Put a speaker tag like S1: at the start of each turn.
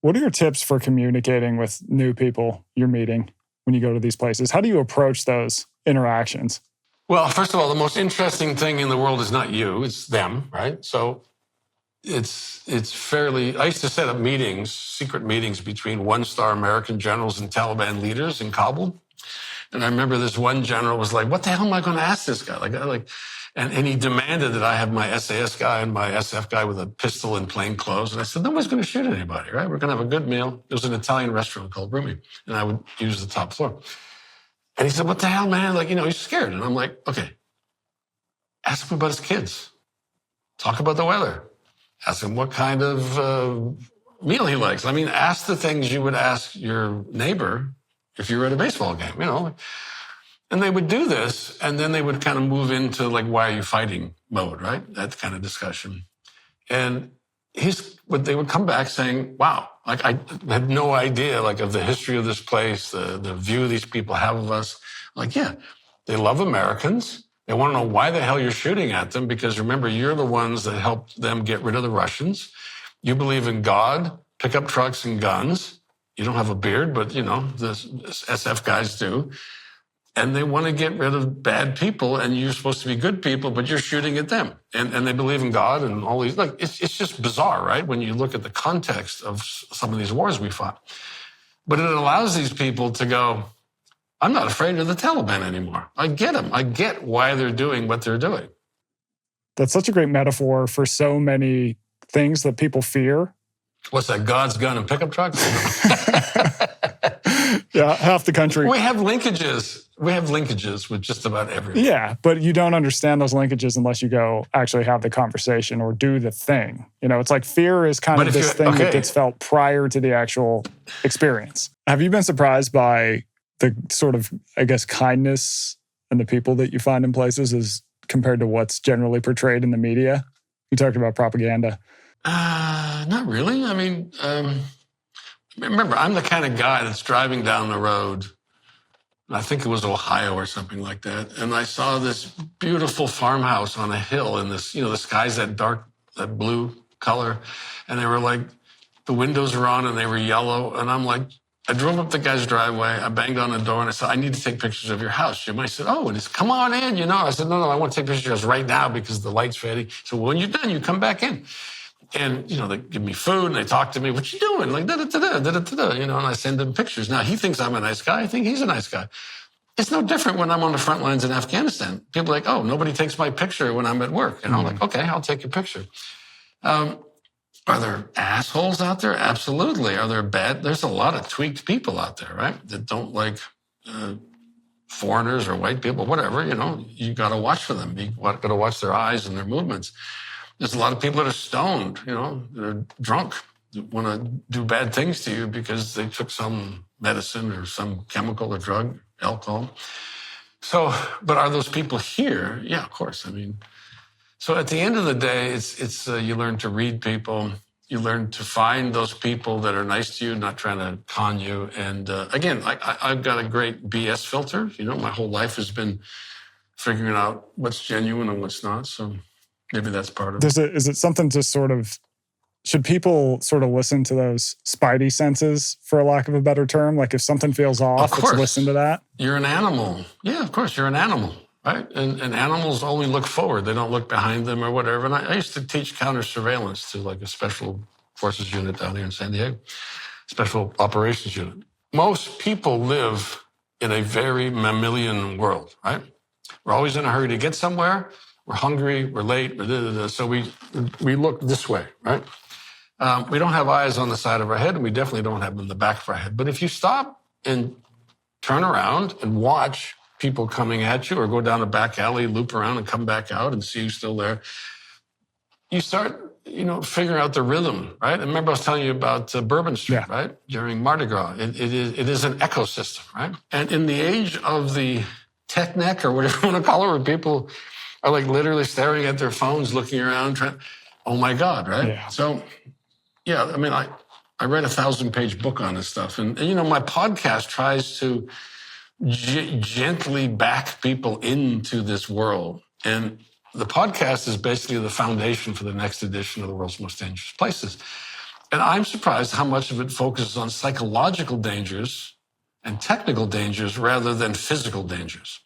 S1: What are your tips for communicating with new people you're meeting when you go to these places? How do you approach those interactions?
S2: Well, first of all, the most interesting thing in the world is not you, it's them, right? So it's fairly, I used to set up meetings, secret meetings between one-star American generals and Taliban leaders in Kabul. And I remember this one general was like, what the hell am I going to ask this guy? And he demanded that I have my SAS guy and my SF guy with a pistol in plain clothes. And I said, nobody's going to shoot anybody, right? We're going to have a good meal. It was an Italian restaurant called Rumi, and I would use the top floor. And he said, what the hell, man? He's scared. And I'm like, okay, ask him about his kids. Talk about the weather. Ask him what kind of meal he likes. I mean, ask the things you would ask your neighbor if you were at a baseball game, And they would do this, and then they would kind of move into why are you fighting mode, right? That kind of discussion. And they would come back saying, wow, I had no idea, of the history of this place, the view these people have of us. Yeah, they love Americans. They want to know why the hell you're shooting at them, because remember, you're the ones that helped them get rid of the Russians. You believe in God, pickup trucks and guns. You don't have a beard, but, the SF guys do. And they want to get rid of bad people, and you're supposed to be good people, but you're shooting at them. And they believe in God and all these. It's just bizarre, right? When you look at the context of some of these wars we fought. But it allows these people to go, I'm not afraid of the Taliban anymore. I get them. I get why they're doing what they're doing.
S1: That's such a great metaphor for so many things that people fear.
S2: What's that, God's gun and pickup trucks?
S1: Yeah, half the country.
S2: We have linkages. With just about everything.
S1: Yeah, but you don't understand those linkages unless you go actually have the conversation or do the thing. It's like fear is kind of this thing that gets felt prior to the actual experience. Have you been surprised by the sort of, I guess, kindness and the people that you find in places as compared to what's generally portrayed in the media? You talked about propaganda.
S2: Not really. I mean, remember, I'm the kind of guy that's driving down the road. I think it was Ohio or something like that. And I saw this beautiful farmhouse on a hill, and this, the sky's that blue color. And they were the windows were on and they were yellow. And I'm like, I drove up the guy's driveway. I banged on the door and I said, I need to take pictures of your house. Jim, I said, oh, and he said, come on in, I said, no, I want to take pictures of yours right now because the light's fading. So when you're done, you come back in. And, they give me food and they talk to me. What you doing? And I send them pictures. Now, he thinks I'm a nice guy. I think he's a nice guy. It's no different when I'm on the front lines in Afghanistan. People are like, oh, nobody takes my picture when I'm at work. And I'm like, okay, I'll take your picture. Are there assholes out there? Absolutely. Are there bad? There's a lot of tweaked people out there, right? That don't like foreigners or white people, whatever, you got to watch for them. You got to watch their eyes and their movements. There's a lot of people that are stoned, they're drunk, that want to do bad things to you because they took some medicine or some chemical or drug, alcohol. So, but are those people here? Yeah, of course. I mean, so at the end of the day, it's you learn to read people. You learn to find those people that are nice to you, not trying to con you. And again, I've got a great BS filter. My whole life has been figuring out what's genuine and what's not. So maybe that's part of it.
S1: Is it something to sort of, should people sort of listen to those spidey senses, for a lack of a better term? Like if something feels off, it's listen to that?
S2: You're an animal. Yeah, of course, you're an animal, right? And animals only look forward. They don't look behind them or whatever. And I used to teach counter-surveillance to a special forces unit down here in San Diego, special operations unit. Most people live in a very mammalian world, right? We're always in a hurry to get somewhere. We're hungry, we're late, so we look this way, right? We don't have eyes on the side of our head, and we definitely don't have them in the back of our head. But if you stop and turn around and watch people coming at you, or go down a back alley, loop around and come back out and see who's still there, you start, figuring out the rhythm, right? And remember I was telling you about Bourbon Street, right? During Mardi Gras. It is an ecosystem, right? And in the age of the tech neck, or whatever you want to call it, where people are literally staring at their phones, looking around, oh my God, right?
S1: Yeah.
S2: So, yeah, I mean, I read a 1,000-page book on this stuff. And my podcast tries to gently back people into this world. And the podcast is basically the foundation for the next edition of the World's Most Dangerous Places. And I'm surprised how much of it focuses on psychological dangers and technical dangers rather than physical dangers.